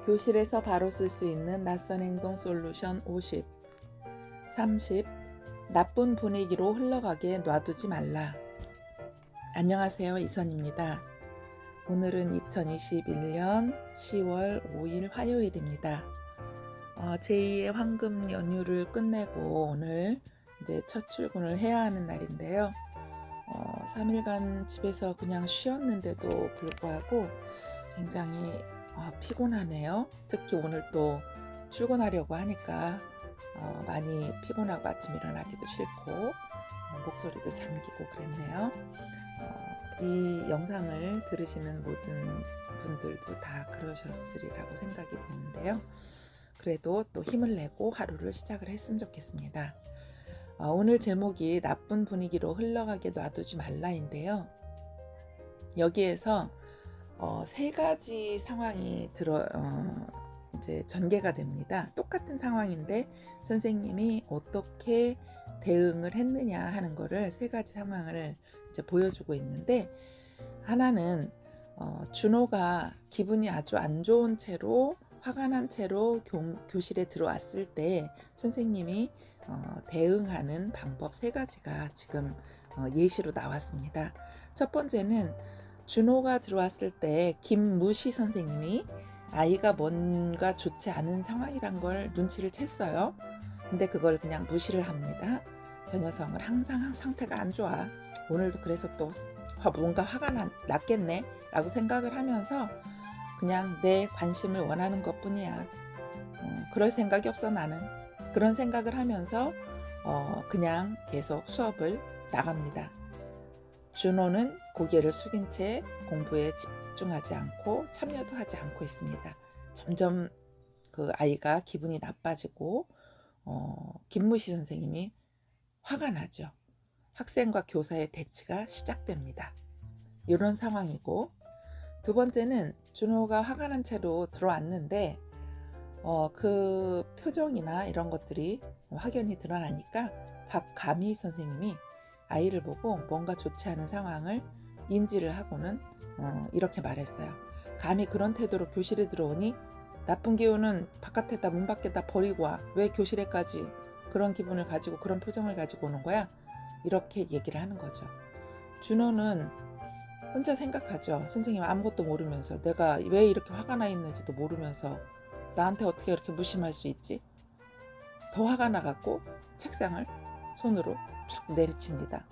교실에서 바로 쓸 수 있는 낯선 행동 솔루션 50. 30. 나쁜 분위기로 흘러가게 놔두지 말라. 안녕하세요, 이선입니다. 오늘은 2021년 10월 5일 화요일입니다. 제2의 황금 연휴를 끝내고 오늘 이제 첫 출근을 해야 하는 날인데요. 3일간 집에서 그냥 쉬었는데도 불구하고 굉장히 피곤하네요. 특히 오늘 또 출근하려고 하니까 많이 피곤하고 아침 일어나기도 싫고 목소리도 잠기고 그랬네요. 이 영상을 들으시는 모든 분들도 다 그러셨으리라고 생각이 되는데요. 그래도 또 힘을 내고 하루를 시작을 했으면 좋겠습니다. 오늘 제목이 나쁜 분위기로 흘러가게 놔두지 말라인데요. 여기에서 세 가지 상황이 이제 전개가 됩니다. 똑같은 상황인데 선생님이 어떻게 대응을 했느냐 하는 거를 세 가지 상황을 이제 보여주고 있는데, 하나는 준호가 기분이 아주 안 좋은 채로 화가 난 채로 교실에 들어왔을 때 선생님이 대응하는 방법 세 가지가 지금 예시로 나왔습니다. 첫 번째는 준호가 들어왔을 때 김무시 선생님이 아이가 뭔가 좋지 않은 상황이란 걸 눈치를 챘어요. 근데 그걸 그냥 무시를 합니다. 저 녀석은 항상 상태가 안 좋아. 오늘도 그래서 또 뭔가 화가 났겠네 라고 생각을 하면서 그냥 내 관심을 원하는 것 뿐이야. 그럴 생각이 없어 나는. 그런 생각을 하면서 그냥 계속 수업을 나갑니다. 준호는 고개를 숙인 채 공부에 집중하지 않고 참여도 하지 않고 있습니다. 점점 그 아이가 기분이 나빠지고 김무시 선생님이 화가 나죠. 학생과 교사의 대치가 시작됩니다. 이런 상황이고, 두 번째는 준호가 화가 난 채로 들어왔는데 그 표정이나 이런 것들이 확연히 드러나니까 박가미 선생님이 아이를 보고 뭔가 좋지 않은 상황을 인지를 하고는 이렇게 말했어요. 감히 그런 태도로 교실에 들어오니 나쁜 기운은 바깥에다 문 밖에다 버리고 와. 왜 교실에까지 그런 기분을 가지고 그런 표정을 가지고 오는 거야? 이렇게 얘기를 하는 거죠. 준호는 혼자 생각하죠. 선생님 아무것도 모르면서, 내가 왜 이렇게 화가 나 있는지도 모르면서 나한테 어떻게 이렇게 무심할 수 있지? 더 화가 나갖고 책상을 손으로 쫙 내리칩니다.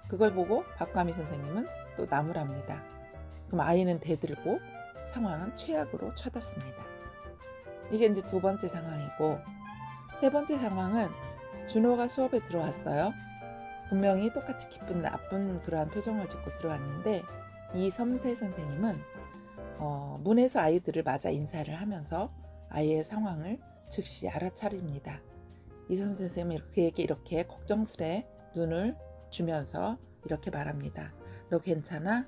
그걸 보고 박가미 선생님은 또 나무랍니다. 그럼 아이는 대들고 상황은 최악으로 쳐졌습니다. 이게 이제 두 번째 상황이고, 세 번째 상황은 준호가 수업에 들어왔어요. 분명히 똑같이 기쁜 나쁜 그러한 표정을 짓고 들어왔는데 이섬세 선생님은 문에서 아이들을 맞아 인사를 하면서 아이의 상황을 즉시 알아차립니다. 이섬세 선생님이 그에게 이렇게 걱정스레 눈을 주면서 이렇게 말합니다. 너 괜찮아?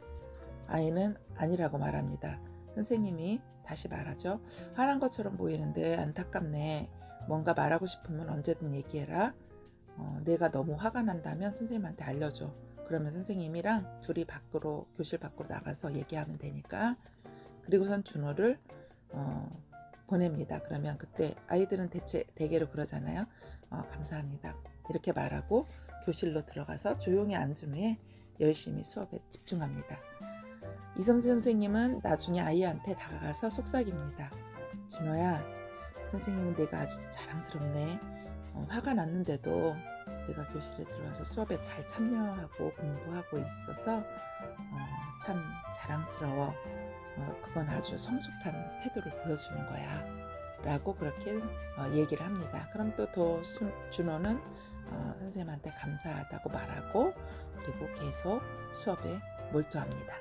아이는 아니라고 말합니다. 선생님이 다시 말하죠. 화난 것처럼 보이는데 안타깝네. 뭔가 말하고 싶으면 언제든 얘기해라. 내가 너무 화가 난다면 선생님한테 알려줘. 그러면 선생님이랑 둘이 교실 밖으로 나가서 얘기하면 되니까. 그리고선 준호를 보냅니다. 그러면 그때 아이들은 대개로 그러잖아요. 감사합니다. 이렇게 말하고 교실로 들어가서 조용히 앉은 후에 열심히 수업에 집중합니다. 이섬세 선생님은 나중에 아이한테 다가가서 속삭입니다. 준호야, 선생님은 내가 아주 자랑스럽네. 화가 났는데도 내가 교실에 들어와서 수업에 잘 참여하고 공부하고 있어서 참 자랑스러워. 그건 아주 성숙한 태도를 보여주는 거야 라고 그렇게 얘기를 합니다. 그럼 또 준호는 선생님한테 감사하다고 말하고 그리고 계속 수업에 몰두합니다.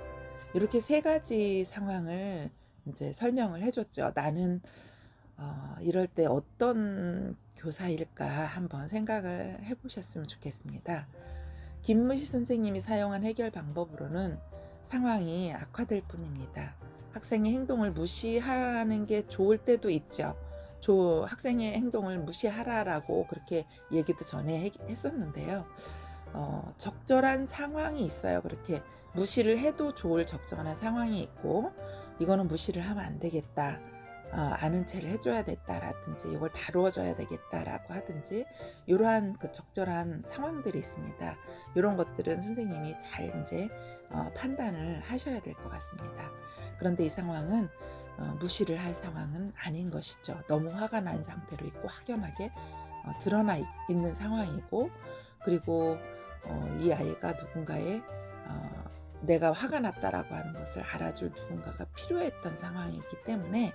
이렇게 세 가지 상황을 이제 설명을 해줬죠. 나는 이럴 때 어떤 교사일까 한번 생각을 해보셨으면 좋겠습니다. 김무시 선생님이 사용한 해결 방법으로는 상황이 악화될 뿐입니다. 학생의 행동을 무시하는 게 좋을 때도 있죠. 학생의 행동을 무시하라라고 그렇게 얘기도 전에 했었는데요. 적절한 상황이 있어요. 그렇게 무시를 해도 좋을 적절한 상황이 있고, 이거는 무시를 하면 안 되겠다. 아는 체를 해줘야 됐다라든지 이걸 다루어줘야 되겠다라고 하든지 이러한 그 적절한 상황들이 있습니다. 이런 것들은 선생님이 잘 이제 판단을 하셔야 될 것 같습니다. 그런데 이 상황은 무시를 할 상황은 아닌 것이죠. 너무 화가 난 상태로 있고 확연하게 드러나 있는 상황이고, 그리고 이 아이가 누군가의 내가 화가 났다라고 하는 것을 알아줄 누군가가 필요했던 상황이기 때문에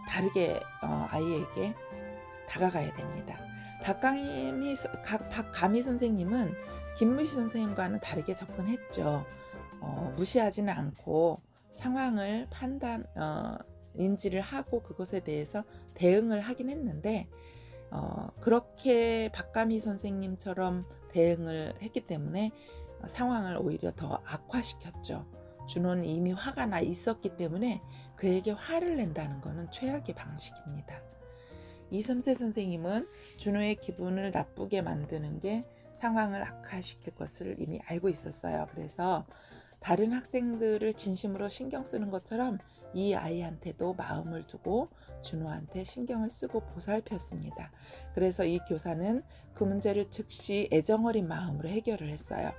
다르게 아이에게 다가가야 됩니다. 박가미 선생님은 김무시 선생님과는 다르게 접근했죠. 무시하지는 않고 상황을 인지를 하고 그것에 대해서 대응을 하긴 했는데, 그렇게 박가미 선생님처럼 대응을 했기 때문에 상황을 오히려 더 악화시켰죠. 준호는 이미 화가 나 있었기 때문에 그에게 화를 낸다는 것은 최악의 방식입니다. 이섬세 선생님은 준호의 기분을 나쁘게 만드는 게 상황을 악화시킬 것을 이미 알고 있었어요. 그래서 다른 학생들을 진심으로 신경 쓰는 것처럼 이 아이한테도 마음을 두고 준호한테 신경을 쓰고 보살폈습니다. 그래서 이 교사는 그 문제를 즉시 애정어린 마음으로 해결을 했어요.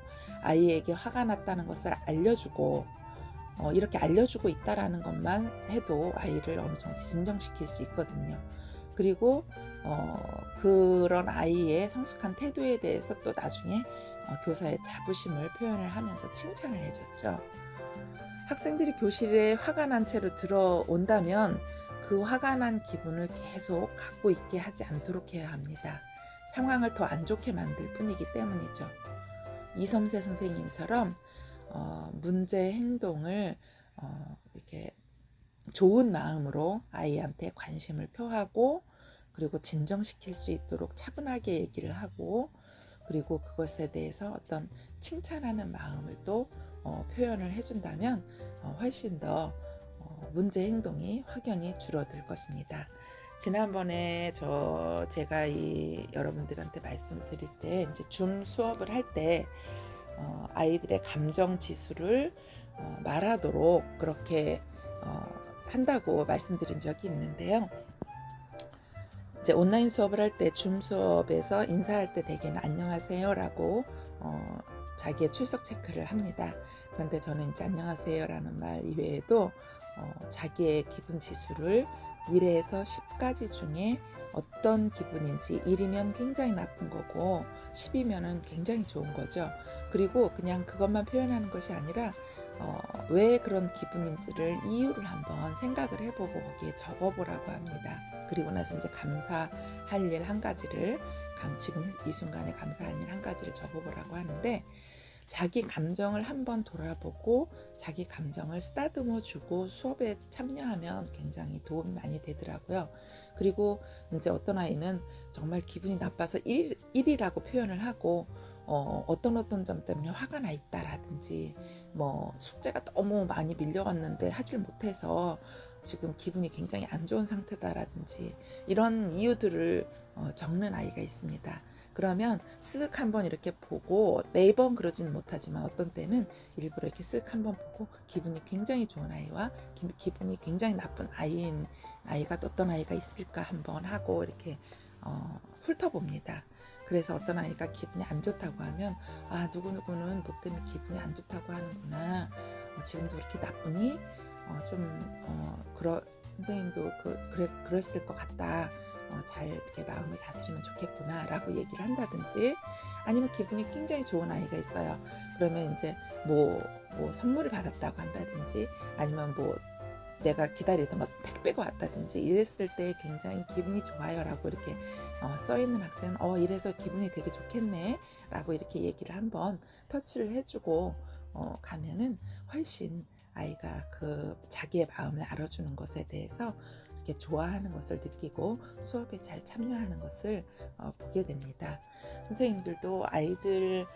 아이에게 화가 났다는 것을 알려주고 이렇게 알려주고 있다라는 것만 해도 아이를 어느 정도 진정시킬 수 있거든요. 그리고 그런 아이의 성숙한 태도에 대해서 또 나중에 교사의 자부심을 표현을 하면서 칭찬을 해줬죠. 학생들이 교실에 화가 난 채로 들어온다면 그 화가 난 기분을 계속 갖고 있게 하지 않도록 해야 합니다. 상황을 더 안 좋게 만들 뿐이기 때문이죠. 이섬세 선생님처럼 문제 행동을 이렇게 좋은 마음으로 아이한테 관심을 표하고, 그리고 진정시킬 수 있도록 차분하게 얘기를 하고, 그리고 그것에 대해서 어떤 칭찬하는 마음을 또 표현을 해준다면 훨씬 더 문제 행동이 확연히 줄어들 것입니다. 지난번에 제가 여러분들한테 말씀을 드릴 때 이제 줌 수업을 할 때 아이들의 감정 지수를 말하도록 그렇게 한다고 말씀드린 적이 있는데요. 이제 온라인 수업을 할 때 줌 수업에서 인사할 때 대개는 안녕하세요라고 자기의 출석 체크를 합니다. 그런데 저는 이제 안녕하세요라는 말 이외에도 자기의 기분 지수를 1에서 10까지 중에 어떤 기분인지, 1이면 굉장히 나쁜 거고 10이면 굉장히 좋은 거죠. 그리고 그냥 그것만 표현하는 것이 아니라 왜 그런 기분인지를 이유를 한번 생각을 해보고 거기에 적어보라고 합니다. 그리고 나서 이제 감사할 일 한 가지를, 지금 이 순간에 감사할 일 한 가지를 적어보라고 하는데, 자기 감정을 한번 돌아보고 자기 감정을 쓰다듬어 주고 수업에 참여하면 굉장히 도움이 많이 되더라고요. 그리고 이제 어떤 아이는 정말 기분이 나빠서 1이라고 표현을 하고 어떤 점 때문에 화가 나 있다라든지, 뭐 숙제가 너무 많이 밀려왔는데 하질 못해서 지금 기분이 굉장히 안 좋은 상태다라든지 이런 이유들을 적는 아이가 있습니다. 그러면 쓱 한번 이렇게 보고, 매번 그러지는 못하지만 어떤 때는 일부러 이렇게 쓱 한번 보고 기분이 굉장히 좋은 아이와 기분이 굉장히 나쁜 아이가 어떤 아이가 있을까 한번 하고 이렇게 훑어봅니다. 그래서 어떤 아이가 기분이 안 좋다고 하면 누구누구는 뭐 때문에 기분이 안 좋다고 하는구나, 지금도 그렇게 나쁘니 선생님도 그랬을 것 같다, 잘 이렇게 마음을 다스리면 좋겠구나 라고 얘기를 한다든지, 아니면 기분이 굉장히 좋은 아이가 있어요. 그러면 이제 뭐 선물을 받았다고 한다든지, 아니면 뭐 내가 기다리던 택배가 왔다든지 이랬을 때 굉장히 기분이 좋아요 라고 이렇게 써있는 학생은 이래서 기분이 되게 좋겠네 라고 이렇게 얘기를 한번 터치를 해주고 가면은 훨씬 아이가 그 자기의 마음을 알아주는 것에 대해서 이렇게 좋아하는 것을 느끼고 수업에 잘 참여하는 것을 보게 됩니다. 선생님들도 아이들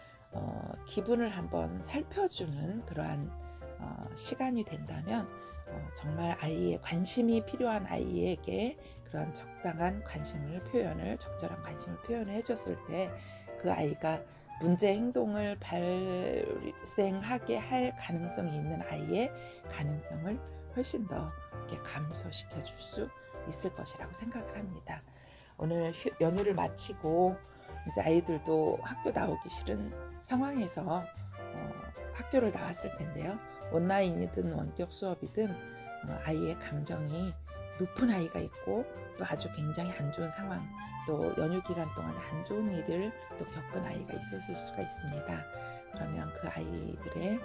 기분을 한번 살펴주는 그러한 시간이 된다면 정말 아이의 관심이 필요한 아이에게 그런 적절한 관심을 표현을 해줬을 때 그 아이가 문제 행동을 발생하게 할 가능성이 있는 아이의 가능성을 훨씬 더 이렇게 감소시켜 줄 수 있을 것이라고 생각을 합니다. 오늘 연휴를 마치고 이제 아이들도 학교 나오기 싫은 상황에서 학교를 나왔을 텐데요. 온라인이든 원격 수업이든 아이의 감정이 높은 아이가 있고 또 아주 굉장히 안 좋은 상황, 또 연휴 기간 동안 안 좋은 일을 또 겪은 아이가 있으실 수가 있습니다. 그러면 그 아이들의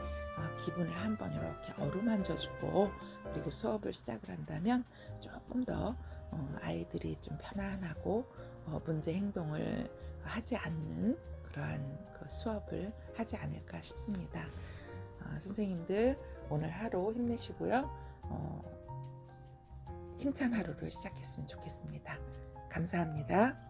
기분을 한번 이렇게 어루만져주고 그리고 수업을 시작을 한다면 조금 더 아이들이 좀 편안하고 문제 행동을 하지 않는 그러한 그 수업을 하지 않을까 싶습니다. 선생님들 오늘 하루 힘내시고요. 힘찬 하루를 시작했으면 좋겠습니다. 감사합니다.